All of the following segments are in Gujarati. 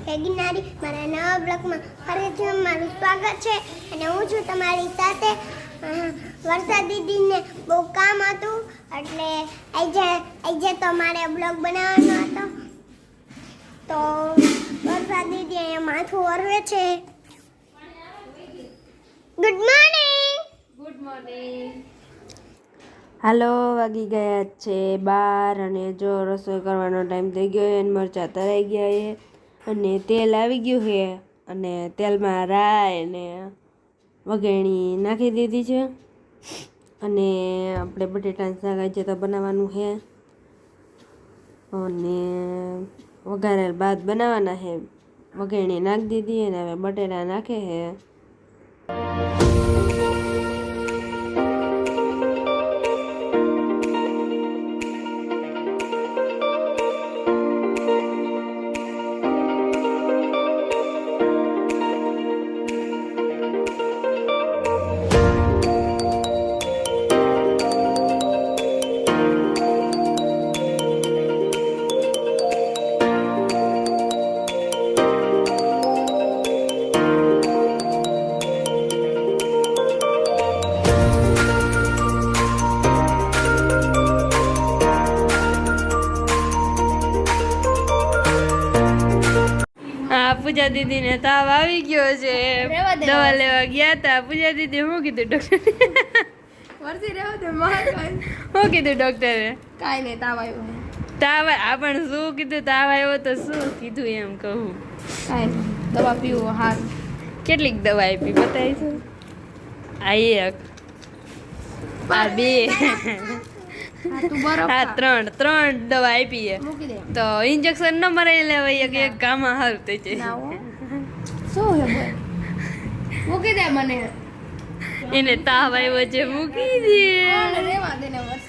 ગિરનારી મારા નવા બ્લોગમાં ફરીથી મારું સ્વાગત છે અને હું છું તમારી સાથે વર્ષા દીદીને બહુ કામ હતું એટલે આજે તો મારે બ્લોગ બનાવવાનો હતો તો વર્ષા દીદી અહીંયા માથું ઓરવે છે. Good morning. હાલો, વાગી ગયા છે 12 અને જો રસોઈ કરવાનો ટાઈમ થઈ ગયો અને મરચાં તરાઈ ગયા છે અને તેલ આવી ગયું છે અને તેલમાં રાઈ અને વઘાણી નાખી દીધી છે અને આપણે બટેટાનું શાક આજે તો બનાવવાનું છે અને વઘારેલ ભાત બનાવવાના છે. વઘાણી નાખી દીધી અને હવે બટેટા નાખે છે. પૂજા દીદી ને તાવ આવી ગયો છે. દવા લેવા ગયા હતા. પૂજા દીદી શું કીધું ડોક્ટર? શું કીધું ડોક્ટરે? કાંઈ નહીં, તાવ આવ્યો. તાવ આ પણ શું કીધું? તાવ આવ્યો તો શું કીધું એમ કહું? કાંઈ નહીં, દવા પીવો હારું. કેટલીક દવા આપી બતાવીશું? આ એક, આ બે, આ ત્રણ દવા આપી છે. મૂકી દે. તો ઇન્જેક્શન ન મરાઈ લેવાય એક ગામાં હાલ થઈ જાય. શું હે બોલ? મૂકી દે મને. એને તાવ આવ્યો છે, મૂકી દે. રેવા દે ને બસ.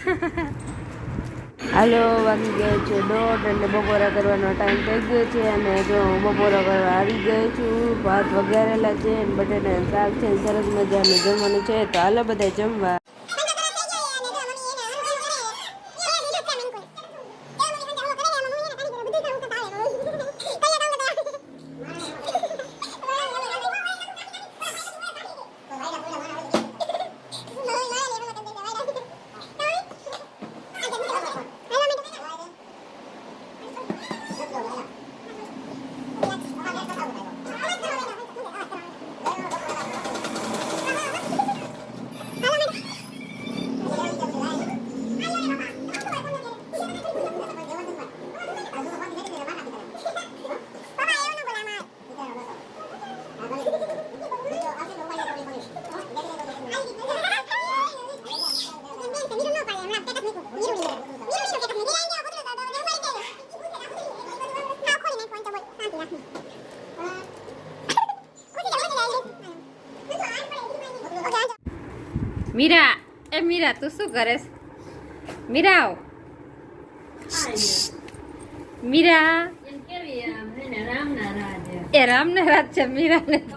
હાલો, વાગી ગયો છે 1:30 અને બપોરા કરવાનો ટાઈમ થઈ ગયો છે અને જો હું બપોરા કરવા આવી ગયો છું. ભાત વઘારેલા છે અને બટેટાનું શાક છે. સરસ મજાનું જમવાનું છે. તો હાલો બધા જમવા. મીરા, એ મીરા તું શું કરેસ? મીરા, મીરા એ રામના રાજ છે. મીરાને તો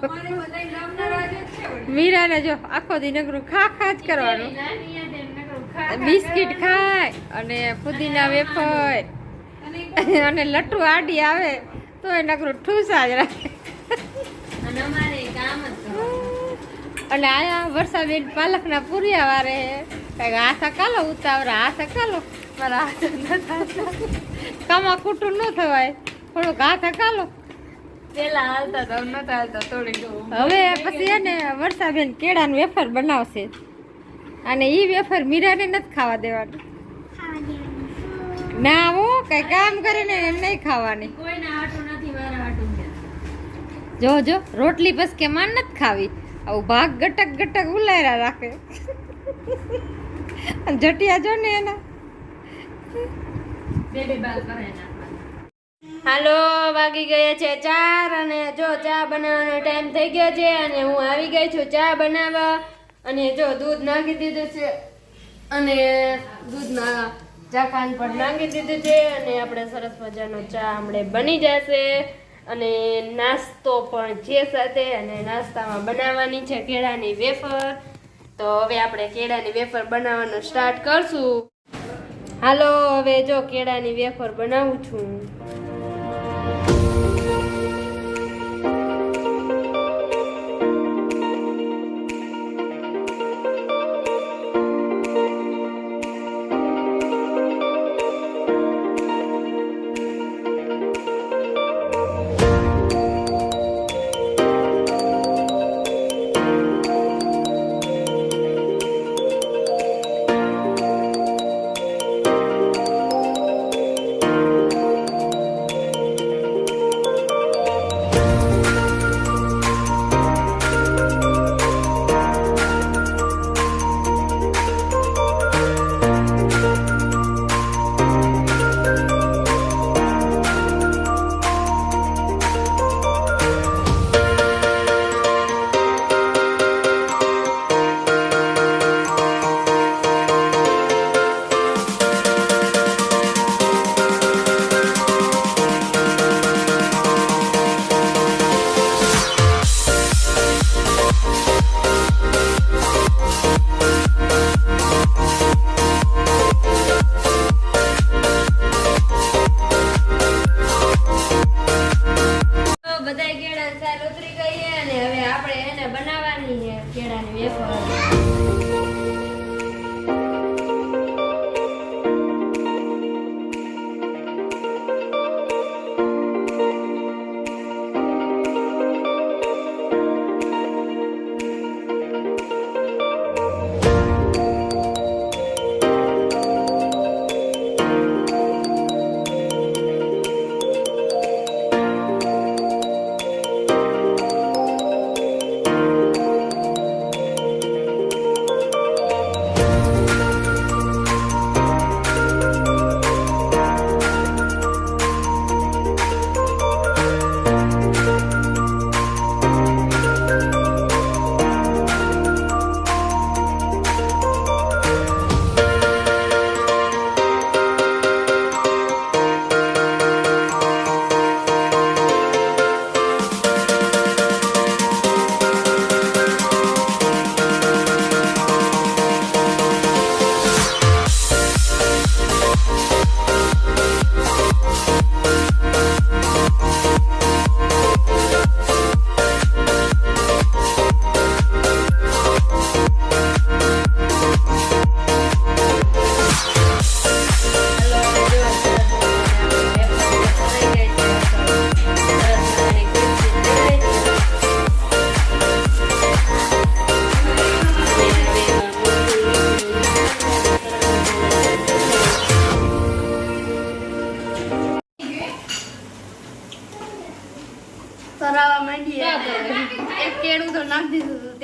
મીરાને જો આખો દી નકરું ખા જ કરવાનું. બિસ્કિટ ખાય અને પુદીના વેફર અને લટ્ટુ આડી આવે તો એ નકરું ઠૂસા જ રાખે. અને આયા વર્ષાબેન પાલકના પૂર્યા વારે કઈક હાથ કાલો ઉતાવરા હાથ કાલો મારા હાથ કામા ખોટું ન થવાય. થોડુંક હાથ કાલો પેલા હાલતા તો નતા હાલતા થોડીક. હવે પછી એને વર્ષાબેન કેળાનું વેફર બનાવશે અને ઈ વેફર મીરાને નથી ખાવા દેવાનું. ના હો, કઈ કામ કરીને એમ નહીં ખાવાની. કોઈના હાટું નથી, મારા હાટું. જો જો રોટલી બસ કે માન નથી ખાવી. આવું ભાગ ગટક ગટક ઉલાયરા રાખે. જટિયા જો ને એના. હાલો, વાગી ગયા છે 4 અને જો ચા બનાવવાનો ટાઈમ થઈ ગયો છે અને હું આવી ગઈ છું ચા બનાવવા. અને જો દૂધ નાખી દીધું છે અને દૂધના ચાકાન પણ નાખી દીધું છે અને આપણે સરસ મજાનો ચા હમણાં બની જશે. અને નાસ્તો પણ છે સાથે અને નાસ્તામાં બનાવવાની છે કેળાની વેફર. તો હવે આપણે કેળાની વેફર બનાવવાનું સ્ટાર્ટ કરશું. હાલો હવે જો કેળાની વેફર બનાવું છું.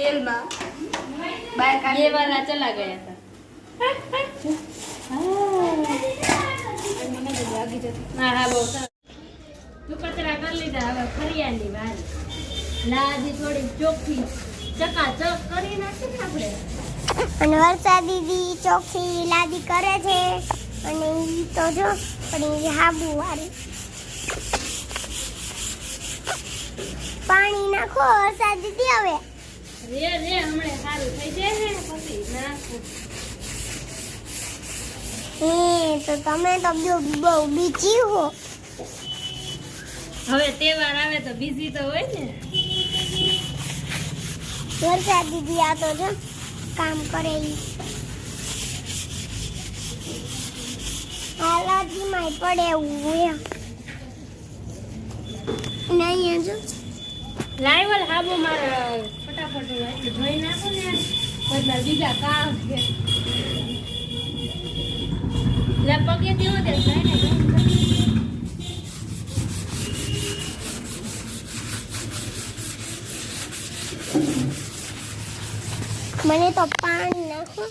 તેલમાં બહાર ये કાઢી वाला चला गया था મને તો લાગી જતી हाँ हाँ बहुत તું કચરા કરી લીધા હવે ફરિયાની વારી લાદી થોડી ચોખ્ખી ચકાચક કરી નાખી ને આપણે અને વર્ષા દીદી ચોખ્ખી લાદી કરે છે અને ઈ તો જો પણ ઈ હાબુ વાળી પાણી નાખો વર્ષા દીદી હવે રે હમણે સારું થઈ જાય ને પછી નાખું તો તમે તો બહુ બીજી હો હવે તહેવાર આવે તો બિઝી તો હોય ને વર્ષા દીદી આ તો જો કામ કરે ઈ હાલાજીમાં પડે એવું એમ ને અહીંયા જો લાઈવલ હાબુ મારા ફટાફટ એટલે ધોઈ નાખો ને બધા બીજા કામ છે લે પગે દેવો દે જાય ને મને તો પાણી નાખો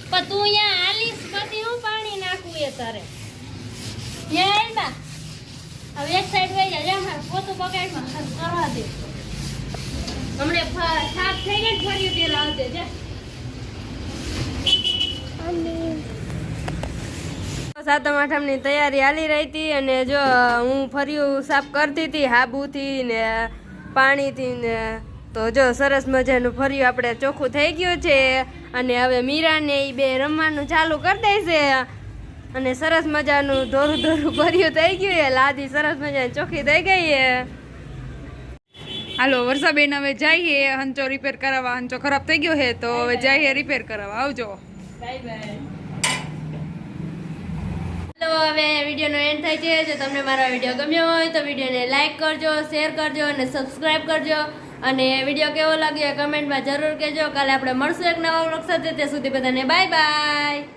પણ તું અહીંયા આલીસ પછી હું પાણી નાખું એ તારે યે બા હવે એક સાઈડ વઈ જા જા માર પોતું બગાડમાં કરવા દે હમણે સાફ થઈ ગઈ ફરી તેલ આવજે જા સાતમ આઠમની તૈયારી હાલી રહી હતી અને જો હું ફર્યું સાફ કરતી હતી હાબુથી ને પાણીથી ને તો જો સરસ મજાનું ફર્યું આપણે ચોખ્ખું થઈ ગયું છે અને હવે મીરા ને એ બે રમવાનું ચાલુ કરી દેશે અને સરસ મજાનું ધોરું ભર્યું થઈ ગયું છે લાદી સરસ મજાની ચોખ્ખી થઈ ગઈ છે હાલો વર્ષાબેન હવે જઈએ હંચો રિપેર કરાવવા હંચો ખરાબ થઈ ગયો છે તો હવે જઈએ રિપેર કરાવવા આવજો બાય બાય હેલો હવે વિડીયોનો એન્ડ થાય છે જો તમને મારો વિડીયો ગમ્યો હોય તો વિડીયોને લાઈક કરજો શેર કરજો અને સબસ્ક્રાઇબ કરજો અને વિડીયો કેવો લાગ્યો કમેન્ટમાં જરૂર કહેજો કાલે આપણે મળશું એક નવા વ્લોગ સાથે ત્યાં સુધી બધાને બાય બાય